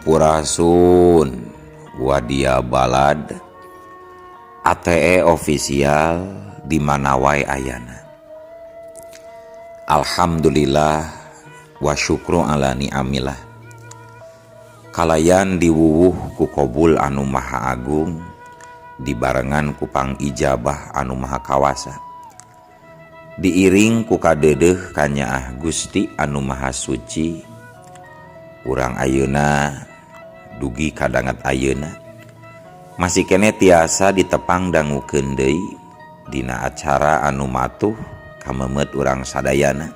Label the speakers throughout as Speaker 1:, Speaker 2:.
Speaker 1: Sampurasun Wadia Balad ATE official di mana wae ayana. Alhamdulillah wa syukru ala ni'amillah. Kalayan diwuwuh ku Qobul anu maha agung, dibarengan ku pangijabah anu maha kawasa, diiring ku kadeudeuh kanyaah Gusti anu maha suci. Urang ayeuna dugi kadangat ayeuna masih kene tiasa ditepang dangukeun deui dina acara anu matuh kamemet urang sadayana.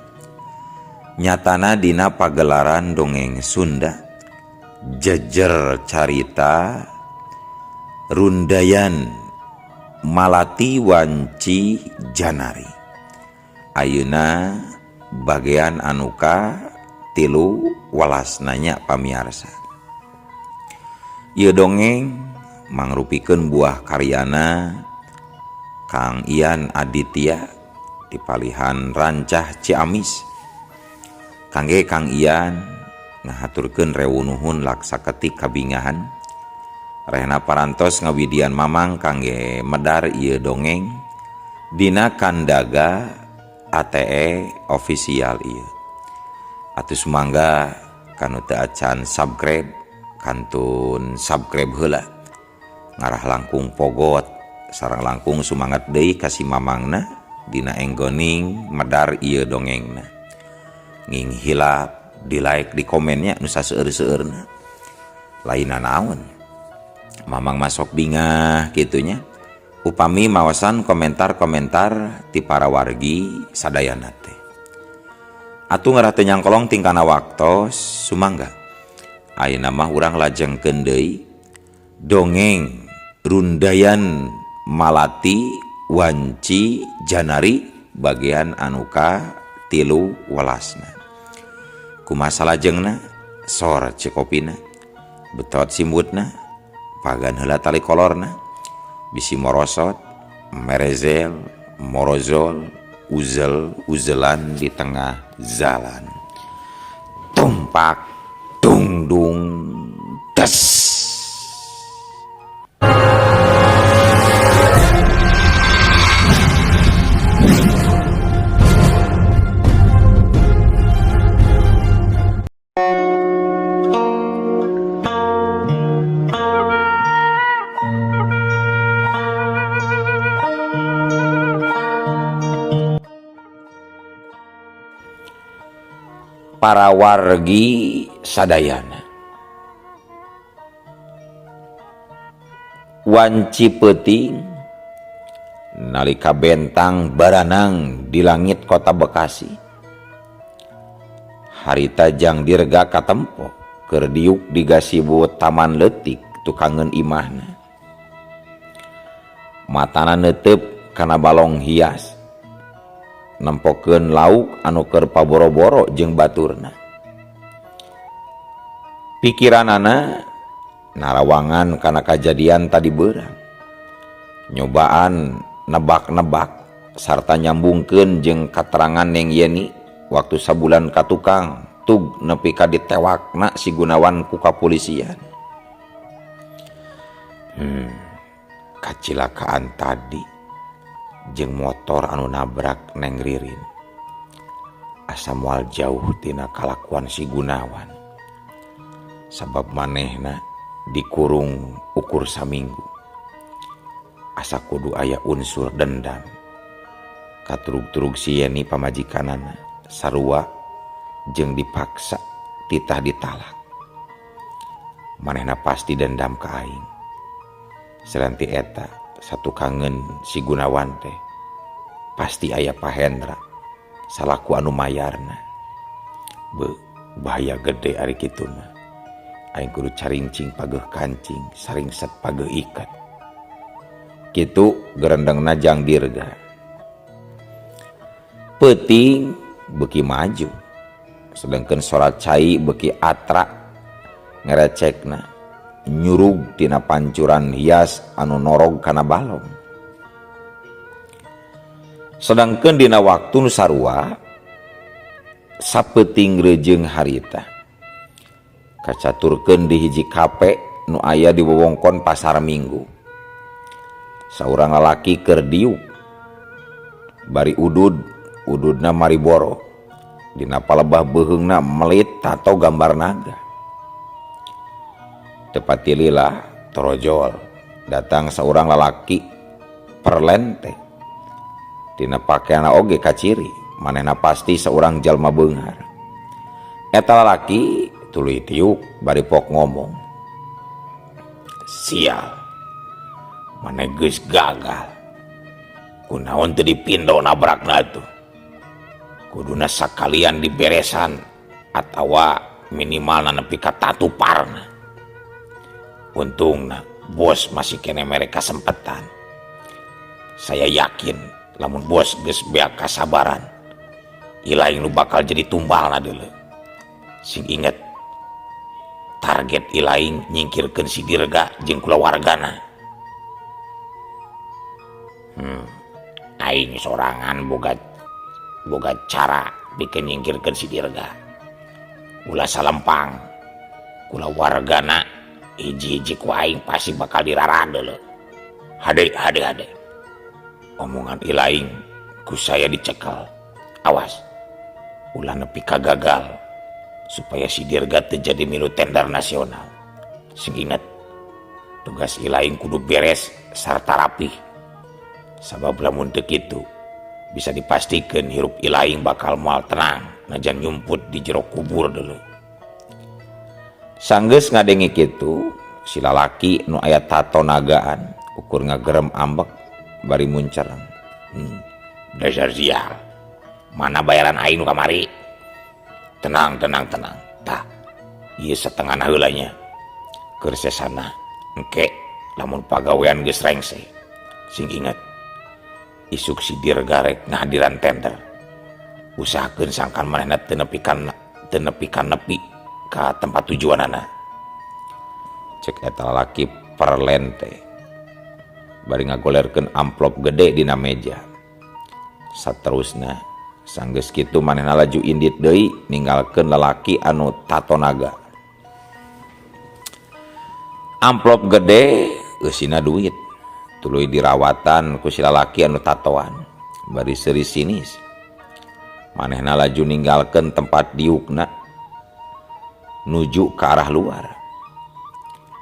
Speaker 1: Nyatana dina pagelaran dongeng Sunda jejer carita rundayan Malati Wanci Janari. Ayeuna bagian anuka tilu walas nanya pamiarsa. Ieu dongeng mangrupikeun buah karyana Kang Ian Aditya di Palihan Rancah Ciamis. Kangge Kang Ian ngahaturkeun rewuh laksaketi kabingahan. Rehna parantos ngawidian mamang kangge medar ieu dongeng dina kandaga ATE official ieu. Atus mangga kanu teu acan subscribe kantun subscribe heula. Ngarah langkung pogot sareng langkung sumangat deui ka si mamangna dina enggoning medar ieu dongengna. Nging hilap di like di komennya nu saseueur-seueurna. Laina naon. Mamang masok bingah kitunya. Upami maosan komentar-komentar ti para wargi sadayana teh. Atuh ngarah teu nyangkolong tingkana waktos sumangga. Ayeuna mah urang lajengkeun deui dongeng rundayan Malati Wanci Janari bagian anuka tilu welasna. Kumaha salajengna sor cekopina betot simbutna pagan heula tali kolorna bisi morosot merezel morozol uzel-uzelan di tengah jalan. Tumpak dung dung des. Para wargi sadayana. Wanci peuting nalika bentang baranang di langit kota Bekasi. Harita jang dirga katempo keur diuk di gasibu Taman Leutik tukangeun imahna. Matana neuteup kana balong hias. Nempokeun lauk anu keur paboro-boro jeung baturna. Pikiranana narawangan kana kajadian tadi beurang. Nyobaan nebak-nebak sarta nyambungkeun jeung katerangan Neng Yeni waktu sabulan ka tukang tug nepi ka ditewakna si Gunawan ku kapolisian. Kacilakaan tadi jeung motor anu nabrak Neng Ririn asa moal jauh tina kalakuan si Gunawan. Sabab manehna dikurung ukur saminggu. Asa kudu aya unsur dendam. Katurug-turug si Yeni pamajikanana sarua jeung dipaksa titah ditalak. Manehna pasti dendam ka aing. Selanti eta satu kangen si Gunawan teh pasti aya Pahendra salaku anu mayarna. Bahaya gede ari kitu mah. Aing kudu caringcing pageuh kancing saringset pageuh ikat. Kitu gerendengna jang dirga. Peuting beuki maju. Sedengkeun sorat cai beuki atra ngerecekna nyurug tina pancuran hias anu norog kana balong. Sedangkeun dina waktu nu sarua sapeuting rejeung harita kacaturkeun di hiji kape nu aya di wewengkon pasar Minggu. Saurang lalaki keur diuk bari ududna mariboro, dina palebah beuheungna melit tato gambar naga. Tepati lila torojol datang saurang lalaki perlente, dina pakaiana oge kaciri manehna pasti seorang jalma beunghar. Eta lalaki tuluy tiuk bari pok ngomong, "Sial, maneh geus gagal. Kunaon teu dipindo nabrakna tuh. Kuduna sakalian diberesan atawa minimalna nepi ka tatuparna. Untungna bos masih kene mere kasempetan. Saya yakin lamun bos geus beak kasabaran, ilaing nu bakal jadi tumbalna deuleu. Sing inget, target ilaing nyingkirkeun si Dirga jeung kulawargana. Aing sorangan boga cara bikin nyingkirkeun si Dirga. Ulah salempang, kulawargana hiji-hiji ku aing pasti bakal dirarada deuleu. Hade. Omongan ilaing ku saya dicekel. Awas, ulah nepi ka gagal supaya si Dirga teu jadi milu tender nasional. Sing inget, tugas ilaing kudu beres sarta rapih. Sabab lamun teu kitu bisa dipastikan hirup ilaing bakal moal tenang najan nyumput di jero kubur deuleu. Sanggeus ngadenge kitu, si lalaki nu aya tato nagaan ukur ngagerem ambek bari muncereng. Dasar sial. Mana bayaran aing nu kamari? Tenang. Tah, ieu setengahna heula nya. Keur sesana engke lamun pagawean geus rengse. Sing inget, isuk si Dirga rek ngahadiran tender. Usahakeun sangkan manehna teu nepi ka tempat tujuanana. Cek eta lalaki perlente bari ngagolerkeun amplop gede dina meja. Saterusna sanggeus kitu manehna laju indit deui ninggalkeun lalaki anu tato naga. Amplop gede eusina duit tuluy dirawatan ku si lalaki anu tatoan. Bari seuri sinis manehna laju ninggalkeun tempat diukna nuju ke arah luar.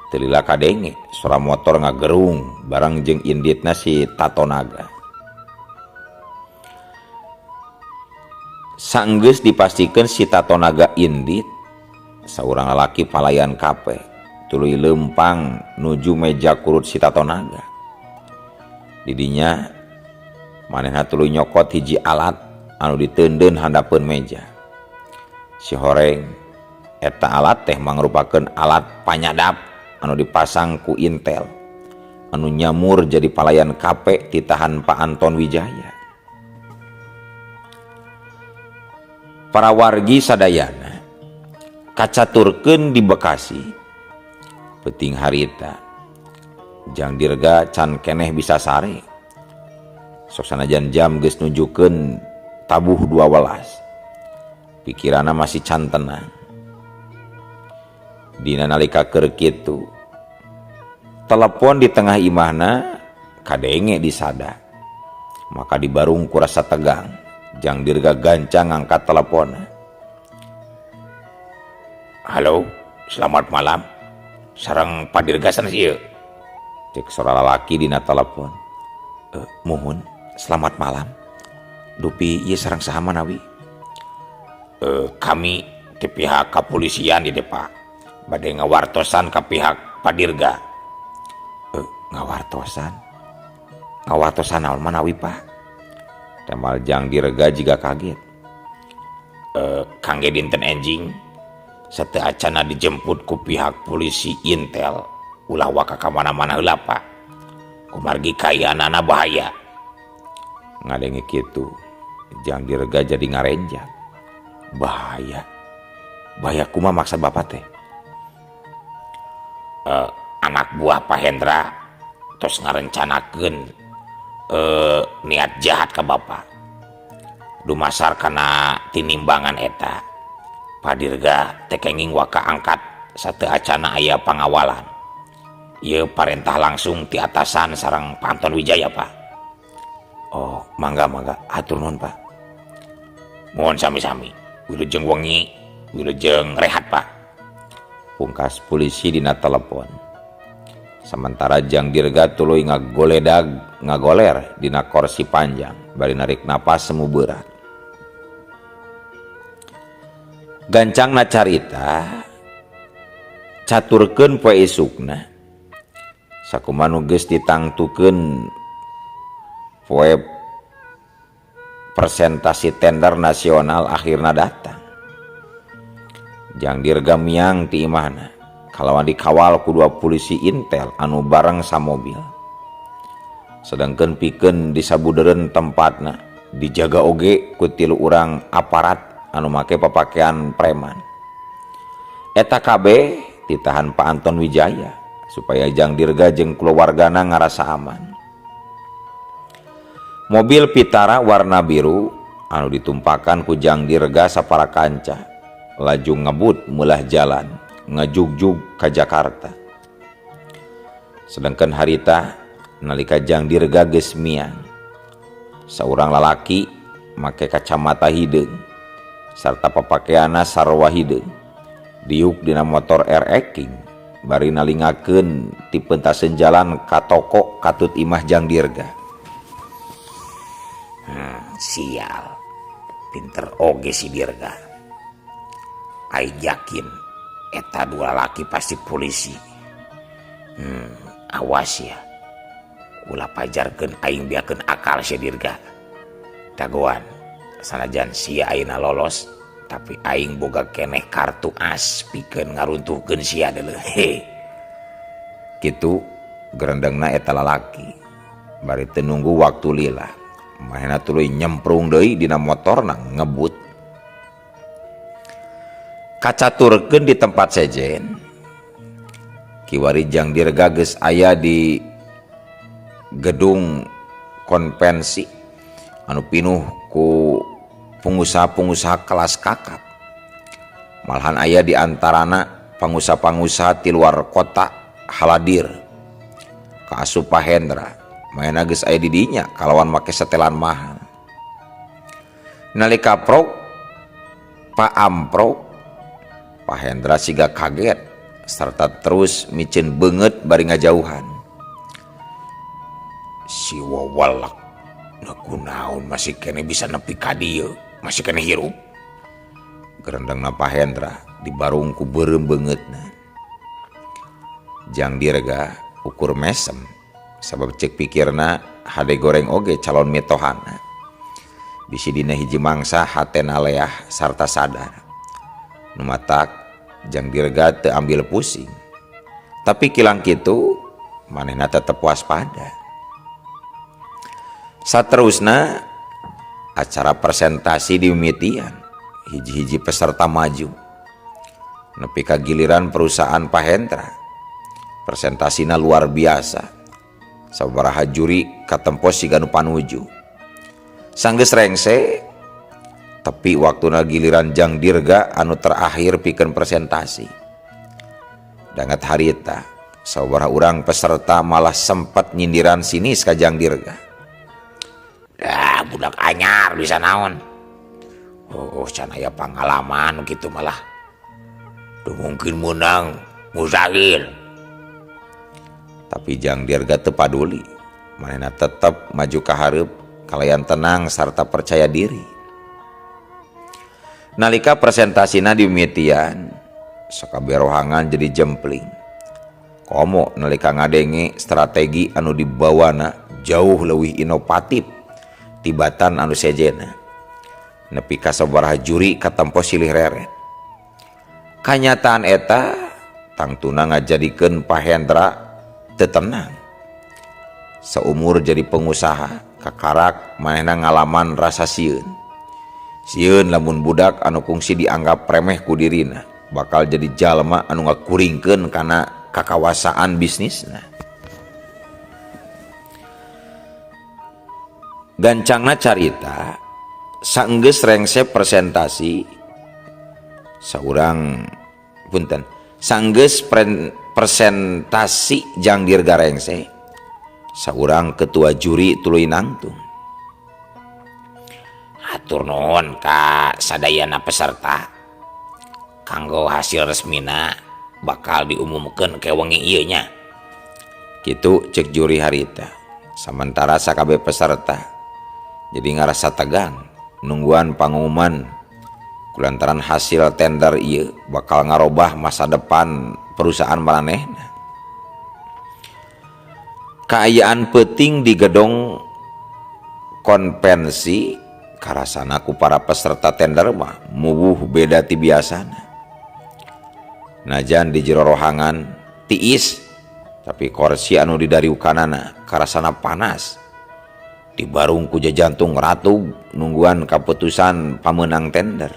Speaker 1: Telila kadenge suara motor ngagerung bareng jeung inditna si tato naga. Sanggeus dipastikan si tato naga indit, saurang lalaki palayan kape tuluy lempang nuju meja kurut si tato naga. Didinya manehna tuluy nyokot hiji alat anu diteundeun handapeun meja. Si horeng, eta alat teh mangrupakeun alat panyadap anu dipasang ku Intel anu nyamur jadi palayan kape titahan Pak Anton Wijaya. Para wargi sadayana kacaturkeun di Bekasi peuting harita Jang Dirga can keneh bisa sare. Sok sanajan jam geus nujukeun tabuh 12, pikiranna masih can tenang. Dina nalika keur kitu telepon di tengah imahna kadenge disada. Maka dibarung ku rasa tegang, Jang Dirga gancang ngangkat telepon. "Halo, selamat malam. Sareng Pak Dirga sanes ieu?" Cek suara lalaki dina telepon. "Muhun, selamat malam. Dupi ieu sareng saha manawi?" "Kami di pihak kepolisian di Pak. Bade ngawartosan ke pihak Pak Dirga." "Ngawartosan? Ngawartosan naon manawi, Pak?" Temal Jang Dirga jiga kaget. "Kangge dinten enjing sateu acana dijemput ku pihak polisi Intel ulah waka ka mana-mana heula, Pak. Kumargi kayanana bahaya." Ngadenge kitu Jang Dirga jadi ngarenjak. Bahaya kumaha maksud Bapak teh?" "Anak buah Pak Hendra terus ngarencanakeun niat jahat ke Bapak. Dumasar kana tinimbangan eta Pak Dirga teh kenging waka angkat
Speaker 2: sateu acana aya pangawalan. Ieu parentah langsung ti atasan sareng Pak Anton Wijaya, Pak.
Speaker 1: Oh, mangga atur nuhun, Pak.
Speaker 2: Mohon sami-sami. Wilujeng wengi, wilujeng rehat, Pak.
Speaker 1: Pungkas polisi dina telepon. Sementara Jang Dirga tuluy ngagoler dina kursi panjang bari narik napas semu berat. Gancangna carita caturkeun poe isukna sakumaha nu geus ditangtukeun poe presentasi tender nasional akhirna datang. Jang Dirga miang ti imahna kalawan dikawal ku 2 polisi intel anu bareng samobil. Sedangkan pikeun di sabudeureun tempatna dijaga oge ku 3 urang aparat anu make papakean preman. Eta kabeh ditahan Pak Anton Wijaya supaya Jang Dirga jeung keluargana ngarasa aman. Mobil Vitara warna biru anu ditumpakan ku Jang Dirga sapara kanca laju ngebut meulah jalan ngajugjug ka Jakarta. Sedangkan harita nalika Jang Dirga geus miang, saurang lalaki make kacamata hideung sarta papakeana sarua hideung diuk dina motor R-King bari nalingakeun ti peuntaseun jalan ka toko katut imah Jang Dirga.
Speaker 2: Sial, pinter oge si Dirga. Aing yakin eta 2 laki pasti polisi. Awas ya, ulah pajarkeun aing biakeun akal si Dirga. Dagoan, sanajan sia ayeuna lolos, tapi aing boga keneh kartu as pikeun ngaruntuhkeun sia deuleu.
Speaker 1: Kitu gerendengna eta lalaki. Bari teu nunggu waktu lila, manehna tuluy nyemprung deui dina motorna ngebut. Kacaturkeun di tempat sejen kiwari Jang Dirga geus aya di gedung konvensi anu pinuh ku pengusaha-pengusaha kelas kakap. Malahan aya di antarana pengusaha-pengusaha ti luar kota haladir ka asup Pak Hendra. Maena geus aya di dinya kalawan make setelan mahal. Nalika prok Pak Amprok, Pak Hendra siga kaget serta terus micin beungeut bari ngajauhan.
Speaker 2: Si wawalak nakunaon masih kene bisa nepi ka dieu, masih kene hirup.
Speaker 1: Gerendengna Pak Hendra dibarung ku beureum beungeutna. Jang Dirga ukur mesem sabab cek pikirna hade goreng oge calon metohana. Bisi dina hiji mangsa hatena leah sarta sadar. Numatak Jang Dirga teu ambil pusing. Tapi kilang kitu manehna tetep waspada. Saterusna acara presentasi dimimitian hiji-hiji peserta maju. Nepi ka giliran perusahaan Pak Hendra. Presentasina luar biasa. Sabaraha juri katempo siga nu panuju. Sanggeus rengse tapi waktuna giliran Jang Dirga anu terakhir pikeun presentasi. Dangat harita sabaraha urang peserta malah sempat nyindiran sinis ka Jang Dirga.
Speaker 2: Budak anyar bisa naon. Oh can aya pangalaman gitu malah. Duh mungkin menang mustahil.
Speaker 1: Tapi Jang Dirga teu paduli. Manehna tetep maju ka hareup kalayan tenang sarta percaya diri. Nalika presentasina dimimitian, sakabeh rohangan jadi jempling. Komo nalika ngadenge strategi anu dibawana jauh leuwih inovatif tibatan anu sejena. Nepi ka sabaraha juri katempo silih reret. Kanyataan eta tangtuna ngajadikeun Pak Hendra teu tenang. Seumur jadi pengusaha kakarak manehna ngalaman rasa sieun. Sieun lamun budak anu kungsi dianggap remeh ku dirina bakal jadi jalma anu ngakuringkeun kana kakawasaan bisnisna. Gancangna carita saenggeus rengse presentasi sanggeus presentasi Jang Dirga rengse, saurang ketua juri tuluy nangtung.
Speaker 2: Hatur nuhun ka sadayana peserta. Kanggo hasil resmina bakal diumumkeun ke wengi ieu nya.
Speaker 1: Kitu cek juri harita. Sementara sakabeh peserta jadi ngarasa tegang nungguan pengumuman kulantaran hasil tender ieu bakal ngarobah masa depan perusahaan maranehna. Kaayaan penting di gedung konvensi karasana ku para peserta tender mah mubuh beda ti biasana. Najan di jero rohangan tiis tapi kursi anu didariukanana karasana panas. Di barung ku jantung ratug nungguan kaputusan pamenang tender.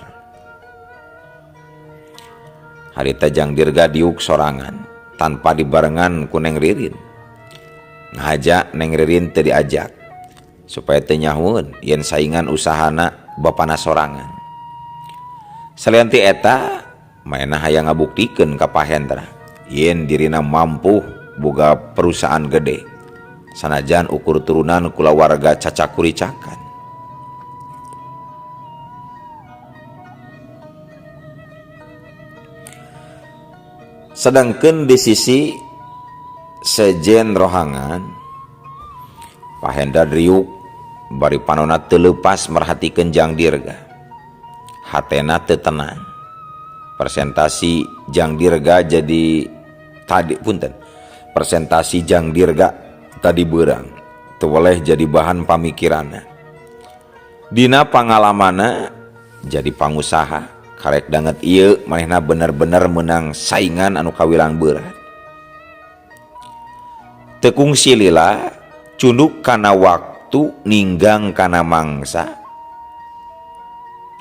Speaker 1: Harita Jang Dirga diuk sorangan tanpa dibarengan ku Neng Ririn. Ngajak Neng Ririn teu diajak supaya teu nyahoeun yen saingan usahana bapana sorangan. Salian ti eta maena hayang ngabuktikeun ka Pahendra yen dirina mampu boga perusahaan gede sanajan ukur turunan kulawarga cacakuricakan. Sedangkan di sisi sejen rohangan Pahendra riuk bari panona teu leupas merhatikeun Jang Dirga. Hatena teu tenang. Presentasi Jang Dirga jadi presentasi Jang Dirga tadi beurang teu boleh jadi bahan pamikiranna. Dina pangalamana jadi pangusaha karek danget ieu manehna bener-bener menang saingan anu kawilang berat. Teu kungsi lila cunduk kana waktu ninggang kana mangsa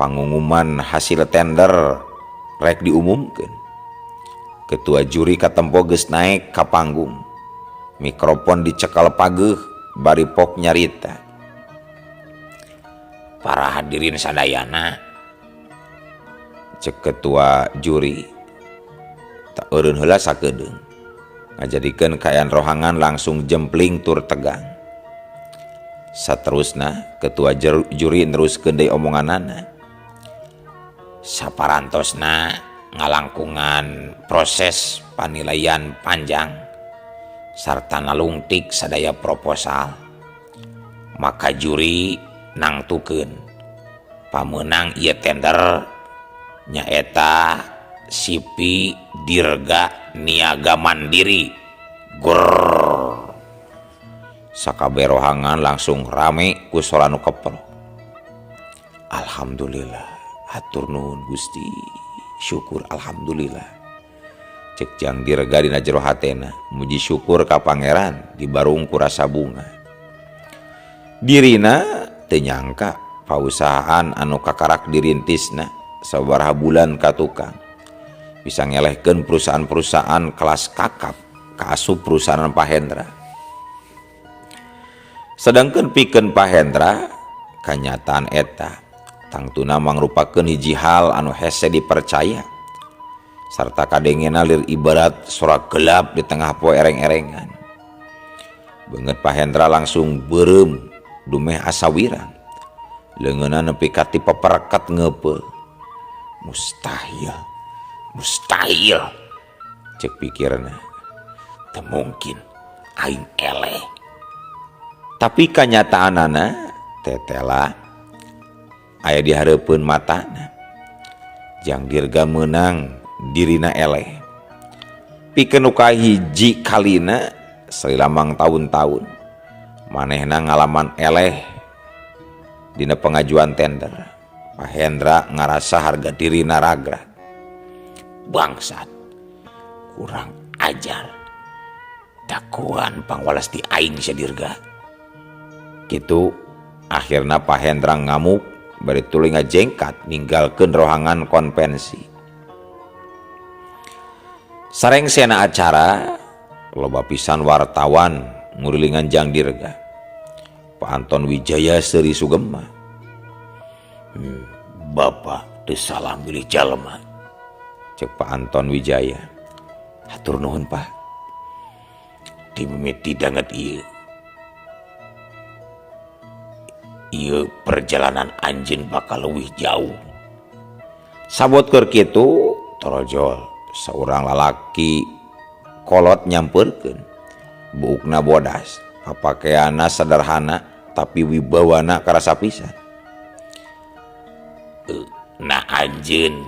Speaker 1: pangumuman hasil tender rek diumumkeun. Ketua juri katempo geus naik ka panggung. Mikrofon dicekal pageuh bari pok nyarita.
Speaker 2: Para hadirin sadayana,
Speaker 1: Cek ketua juri, tak eureun heula sakedeung. Ngajadikeun kaayaan rohangan langsung jempling tur tegang. Saterusna ketua juri neruskeun deui omonganana.
Speaker 2: saparantosna ngalangkungan proses panilaian panjang sarta nalungtik sadaya proposal, maka juri nangtukeun pamenang ieu tender nyaeta Sipi Dirga Niaga Mandiri. Grrrr. Sakabeh rohangan langsung rame ku sora nu keprok. Alhamdulillah, hatur nuhun Gusti, syukur alhamdulillah. Cek Jang Dirga dina jero hatena, muji syukur ka pangeran di barung ku rasa bunga. Dirina teu nyangka pausahaan anu kakarak dirintisna sabaraha bulan ka tukang bisa ngelehkeun perusahaan-perusahaan kelas kakap ka asup perusahaan Pahendra. Sedangkan pikeun Pahendra kanyataan eta tangtuna mangrupakeun hiji hal anu hese dipercaya sarta kadengena lir ibarat sorak gelap di tengah poe ereng-erengan. Beungeut Pahendra langsung beureum dumeh asawirang, leungeunna nepi ka ti papereket ngeupeul. Mustahil cek pikirna, teu mungkin aing eleh. Tapi kanyataanana tetela aya di hareupeun matana. Jang Dirga meunang dirina eleh. Pikeun nu kahiji kalina salilamang tahun-tahun manehna ngalaman eleh dina pengajuan tender. Pahendra ngarasa harga dirina ragrat. Bangsat, kurang ajar, dakuan pangwalas di aing sia Dirga. Kitu akhirna Pahendra ngamuk bari tuluy ngajengkat ninggalkeun rohangan konvensi. Sarengsena acara loba pisan wartawan ngurilingan Jang Dirga. Pak Anton Wijaya seuri sugema. Bapak teu salah milih jalma.
Speaker 1: Cek Pak Anton Wijaya.
Speaker 2: Hatur nuhun Pak. Dimimiti danget ieu perjalanan anjeun bakal leuwih jauh.
Speaker 1: Sabot keur kitu torojol seorang lalaki kolot nyamperkeun buukna bodas, papakeana sederhana tapi wibawana karasa pisan.
Speaker 2: Nah anjeun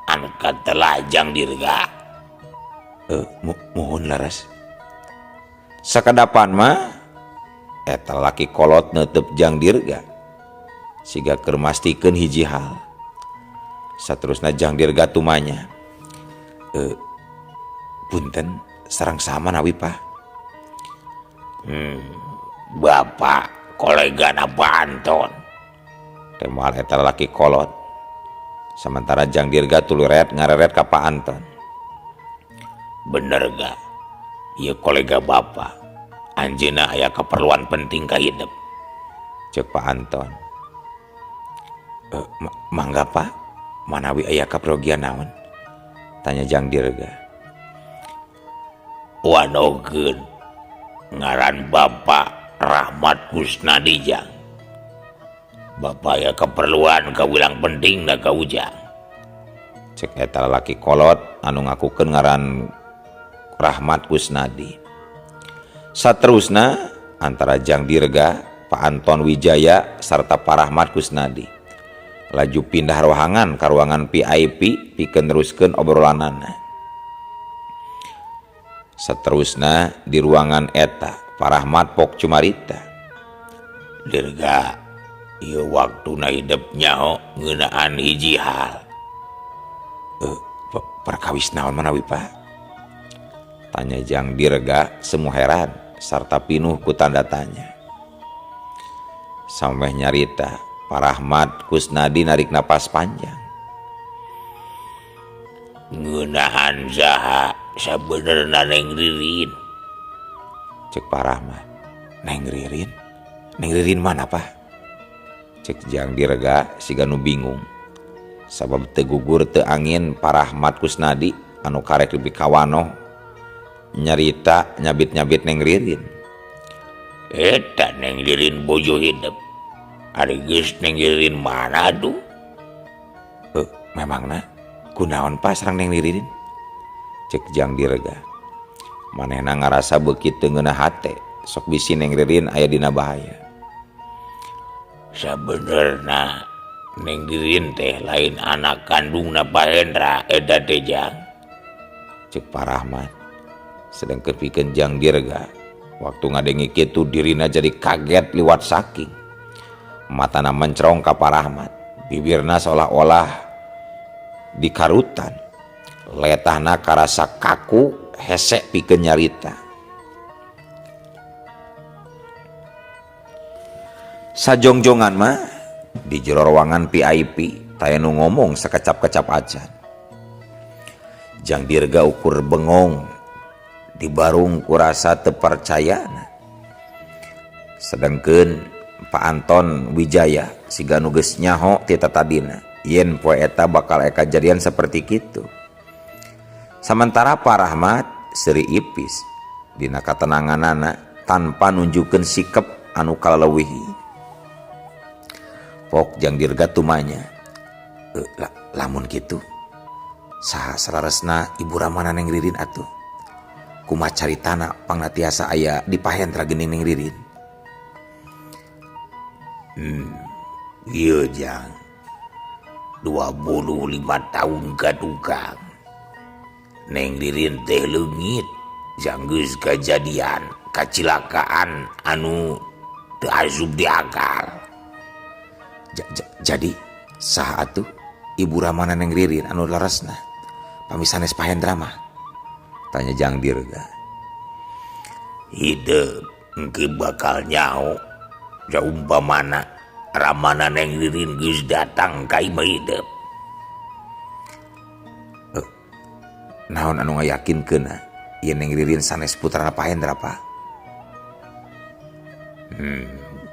Speaker 2: anu katelajang dirga.
Speaker 1: Mohon laras. Sakadapan mah eta laki kolot neuteup jang dirga siga keur mastikeun hiji hal. Saterusna jang dirga tumanya, punten sareng sama nawi Pak.
Speaker 2: Bapak kolegana Pak Anton.
Speaker 1: Temal eta laki kolot. Sementara jang dirga tuluret ngareret ka Pak Anton.
Speaker 2: Bener gak? Ieu kolega Bapak. Anjeunna aya keperluan penting ka hidup.
Speaker 1: Cek Pak Anton. Mangga Pak, manawi aya kaprogian naon? Tanya jang dirga.
Speaker 2: Wanogeun ngaran Bapak Rahmat Kusnadi jang. Bapak aya keperluan kawilang penting na ka ujang.
Speaker 1: Cek eta lalaki kolot anu ngakukeun ngaran Rahmat Kusnadi. Saterusna antara jang dirga, Pak Anton Wijaya sarta Pak Rahmat Kusnadi laju pindah ruangan ka ruangan VIP pikeun neruskeun obrolanana. Saterusna di ruangan eta Pak Rahmat pok cumarita.
Speaker 2: Dirga, ieu waktuna hidup nyaho ngeunaan hiji hal.
Speaker 1: Perkawis naon manawi Pak? Tanya jang dirga semu heran sarta pinuh ku tanda tanya. Sampai nyarita Pak Rahmat Kusnadi narik napas panjang.
Speaker 2: Ngeunaan saha sabenerna Neng Ririn?
Speaker 1: Cek Pak Rahmat. Neng Ririn? Neng Ririn mana Pak? Cek jang dirga siga nu bingung. Sabab teu gugur teu angin Pak Rahmat Kusnadi anu karek lebih kawanoh nyarita nyabit-nyabit Neng Ririn.
Speaker 2: Eta Neng Ririn bojo hidup. Ari geus Neng Ririn mana tuh?
Speaker 1: Memangna kunaon Pak sareng Neng Ririn? Cek jang dirga. Manehna ngarasa beuki teu ngeunah hate sok bisi Neng Ririn aya dina bahaya.
Speaker 2: Sabenerna Neng Ririn teh lain anak kandungna Pak Hendra eta teh jang.
Speaker 1: Cek Pak Rahmat. Sedang kepikeun jang dirga. Waktu ngadengi kitu dirina jadi kaget liwat saking. Matana mencrong ka Pak Rahmat. Bibirna seolah-olah dikarutan. Letahna karasa kaku hesek pikeun nyarita. Sajongjongan mah di jero ruangan VIP taya nu ngomong sakecap-kecap acan. Jang dirga ukur bengong di barung kurasa teu percayana. Sedengkeun Pak Anton Wijaya siga nu geus nyaho ti tadina yen poe eta bakal aya kajadian saperti kitu. Sementara Pak Rahmat seuri ipis dina katenanganana tanpa nunjukkeun sikap anu kaleuwihi. Pok jang dirga tumanya. Lamun kitu saha sararesna Ibu Ramana Neng Ririn atuh? Kumaha caritana pangna tiasa aya di pahendra geuning Neng Ririn?
Speaker 2: Ieu jang 25 tahun kadukang Neng Ririn teh leungit jang geus kajadian kacilakaan anu teu asup di akal.
Speaker 1: Jadi saha atuh Ibu Ramana Neng Ririn anu laresna pamisanes pahendra mah? Tanya jang dirga.
Speaker 2: Hidup engke bakal nyaho saumpamana Ramana Neng Ririn geus datang ka imah hidup.
Speaker 1: Naon anu ngayakinkeun yen Neng Ririn sanes putrana pahendra Pak?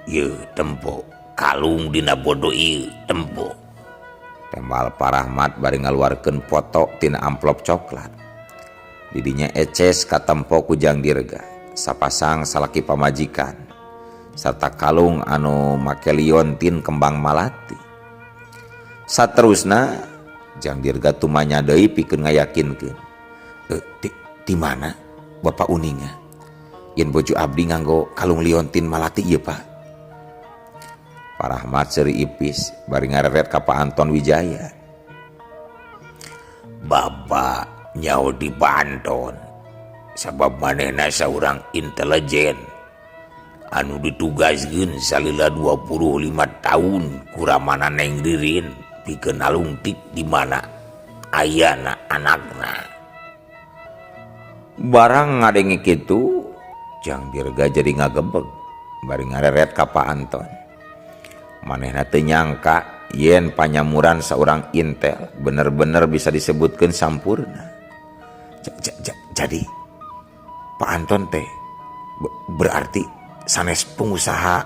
Speaker 2: Ieu tempo kalung dina bodo ieu tempo.
Speaker 1: Tembal Pak Rahmat bari ngaluarkeun foto tina amplop coklat. Didinya eces katempo ku Jang Dirga sapasang salaki pamajikan serta kalung anu make liontin kembang malati. Saterusna Jang Dirga tumanya deui pikeun ngayakinkeun. Di mana Bapak uninga? Yen bojo abdi nganggo kalung liontin malati ieu Pak. Pak Rahmat seuri ipis bari ngareret ka Pak Anton Wijaya.
Speaker 2: Bapak nyaho di Banten sabab manehna saurang intelijen anu ditugaskeun salila 25 tahun kuramana Neng Ririn pikeun nalungtik di mana ayana anakna.
Speaker 1: Barang ngadenge kitu Jang Dirga jadi ngagebeg bari ngareret ka Pak Anton. Manehna teu nyangka yen panyamuran saurang intel bener-bener bisa disebutkeun sampurna.
Speaker 2: Jadi Pak Anton teh berarti sanes pengusaha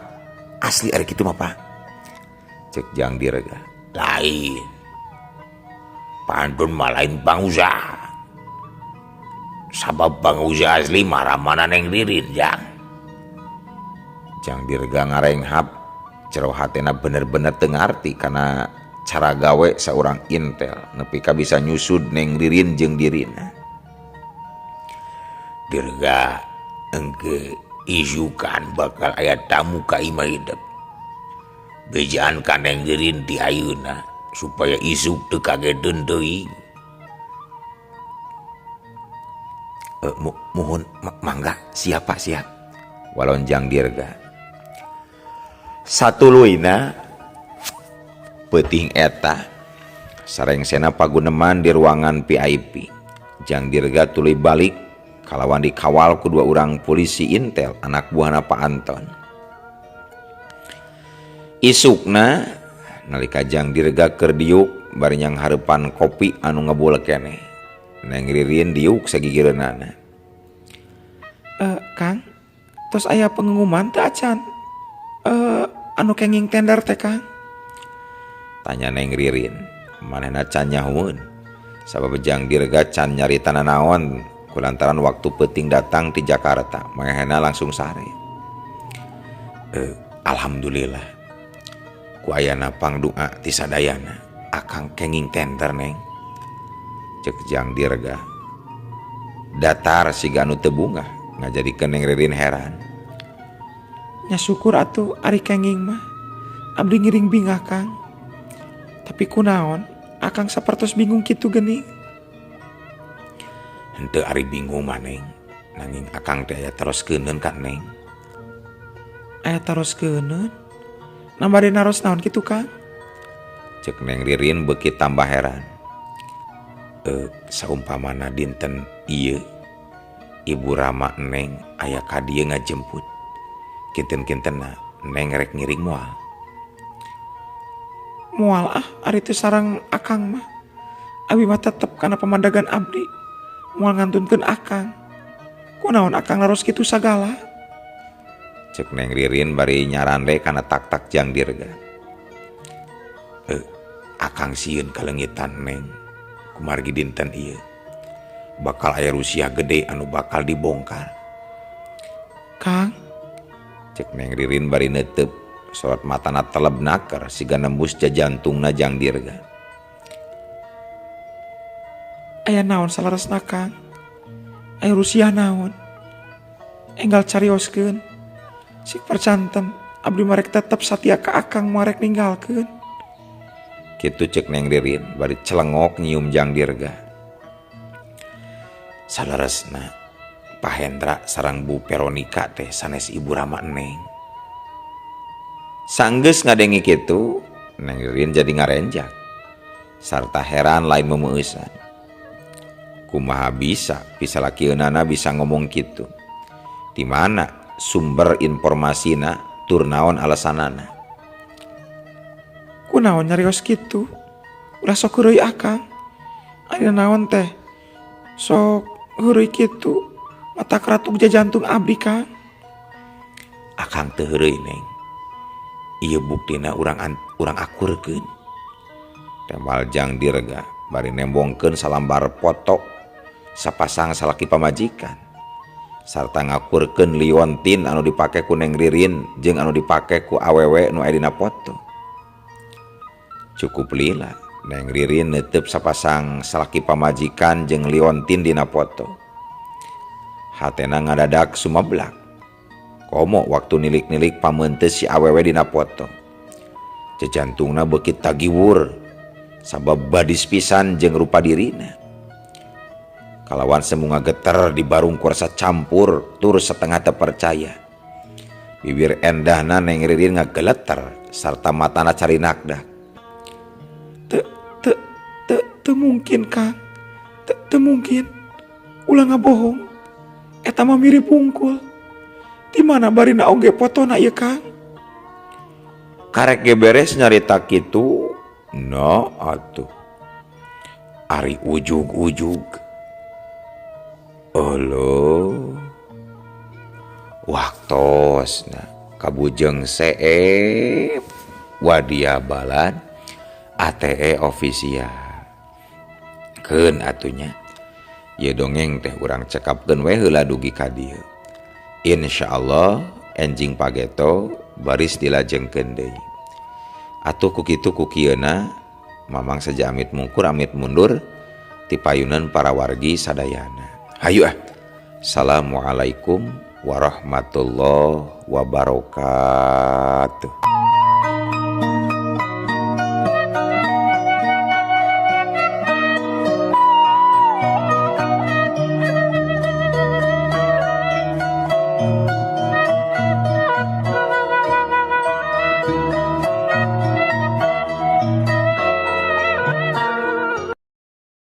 Speaker 2: asli ari kitu mah Pak.
Speaker 1: Cek Jang Dirga.
Speaker 2: Lain. Pak Anton mah lain pengusaha. Sabab pengusaha asli marah mana Neng Ririn Jang.
Speaker 1: Jang Dirga ngarenghap jero hatena bener-bener teu ngarti karena cara gawe seorang intel nepi ka bisa nyusud Neng Ririn jeung dirina.
Speaker 2: Dirga engke isukan bakal aya tamu ka imah hidup. Bejaan ka Neng Ririn ti ayeuna supaya isuk teu kagedeun deui.
Speaker 1: Mohon mangga siap walon Jang Dirga. Satuluina peuting eta sarengsena paguneman di ruangan VIP. Jang Dirga tuluy balik kalawan dikawal ku dua urang polisi intel anak buahna Pak Anton. Isukna nalika Jang Dirga keur diuk bari nyang hareupan kopi anu ngebul keneh. Neng Ririn diuk sagigireunana.
Speaker 3: Kang, tos aya pengumuman teh acan? Anu kenging tender teh Kang?
Speaker 1: Tanya Neng Ririn. Manehna can nyahoeun. Sabab Jang Dirga can nyarita nanaon kulantaran waktu peuting datang di Jakarta. Manehna langsung sare.
Speaker 2: Alhamdulillah. Ku ayana pangdoa ti sadayana akang kenging tender Neng.
Speaker 1: Cek Jang Dirga. Datar siga anu teu bungah ngajadikeun Neng Ririn heran.
Speaker 3: Nya syukur atuh ari kenging mah. Abdi ngiring bingah Kang. Tapi kunaon akang sapertos bingung kitu geuning.
Speaker 2: Henteu ari bingung mah Neng. Nanging akang teh aya teroskeunneun ka Neng.
Speaker 3: Aya teroskeunneun? Nambari naros naon kitu Kang?
Speaker 1: Cek Neng Ririn beuki tambah heran.
Speaker 2: Saumpamana dinten ieu Ibu Rama Neng aya ka dieu ngajemput. Kinten-kintenna Neng rek ngiring moal.
Speaker 3: Moal ari teu sareng akang mah. Abi mah tetep kana pemandagan abdi. Moal ngantunkeun akang. Kunaon akang naros kitu sagala?
Speaker 1: Cek Neng Ririn bari nyarande kana tak-tak Jang Dirga.
Speaker 2: Akang sieun kalengitan Neng. Kumargi dinten ieu bakal aya rusia gede anu bakal dibongkar.
Speaker 3: Kang,
Speaker 1: cek Neng Ririn bari neuteup sorot matana teleb naker siga nembus jajantungna Jang Dirga.
Speaker 3: aya naon salaresna Kang? Aya rusiah naon? Enggal carioskeun. Sik percanten abdi marek tetep satia ka akang marek ninggalkeun.
Speaker 1: Kitu cek Neng Ririn bari celengok nyium Jang Dirga.
Speaker 2: Salaresna Pak Hendra sareng Bu Veronika teh sanes Ibu Rama Neng.
Speaker 1: Sanggeus ngadengi kitu Neng Ririn jadi ngarenjak sarta heran lain memeueusan. Kumaha bisa pisalakieunana bisa ngomong kitu? Di mana sumber informasina tur naon alasanana?
Speaker 3: Kunaon nyarios kitu? Ulah sok heureui akang. Aya naon teh? Sok heureui kitu. Mata keratuk jajantung abdi Kang.
Speaker 2: Akang teu heureui Neng. Ieu buktina urang akurkeun.
Speaker 1: Tembal Jang Dirga bari nembongkeun salambar foto sapasang salaki pamajikan sarta ngakurkeun liontin anu dipake ku Neng Ririn jeung anu dipake ku awewe nu aya dina foto. Cukup lila Neng Ririn neuteup sapasang salaki pamajikan jeung liontin dina foto. Hatena ngadadak sumeblak. Komo waktu nilik-nilik pameunteus si awewe dina foto. Jejantungna beukit tagiwur sabab badis pisan jeung rupa dirina. Kalawan semunga geter dibarung kurasa campur tur setengah teu percaya. Bibir endahna Neng Ririn ngageleter sarta matana carinakdak.
Speaker 3: Teu mungkin Kang. Teu mungkin. Ulah ngabohong. Eta mah mirip wungkul. Di mana barina oge fotona ieu Kang?
Speaker 1: Karek ge beres nyarita kitu, no atuh. Ari ujug-ujug. Olo. Waktosna kabujeng seep wadia balad ATE ofisial. Keun atunya. Ye dongeng teh urang cekapkeun we heula dugi ka dieu. Insyaallah enjing pageto baris dilajengkeun deui. Atuh ku kitu ku kieuna mamang saja amit mungkur amit mundur ti payunan para wargi sadayana. Hayu ah. Assalamualaikum warahmatullahi wabarakatuh.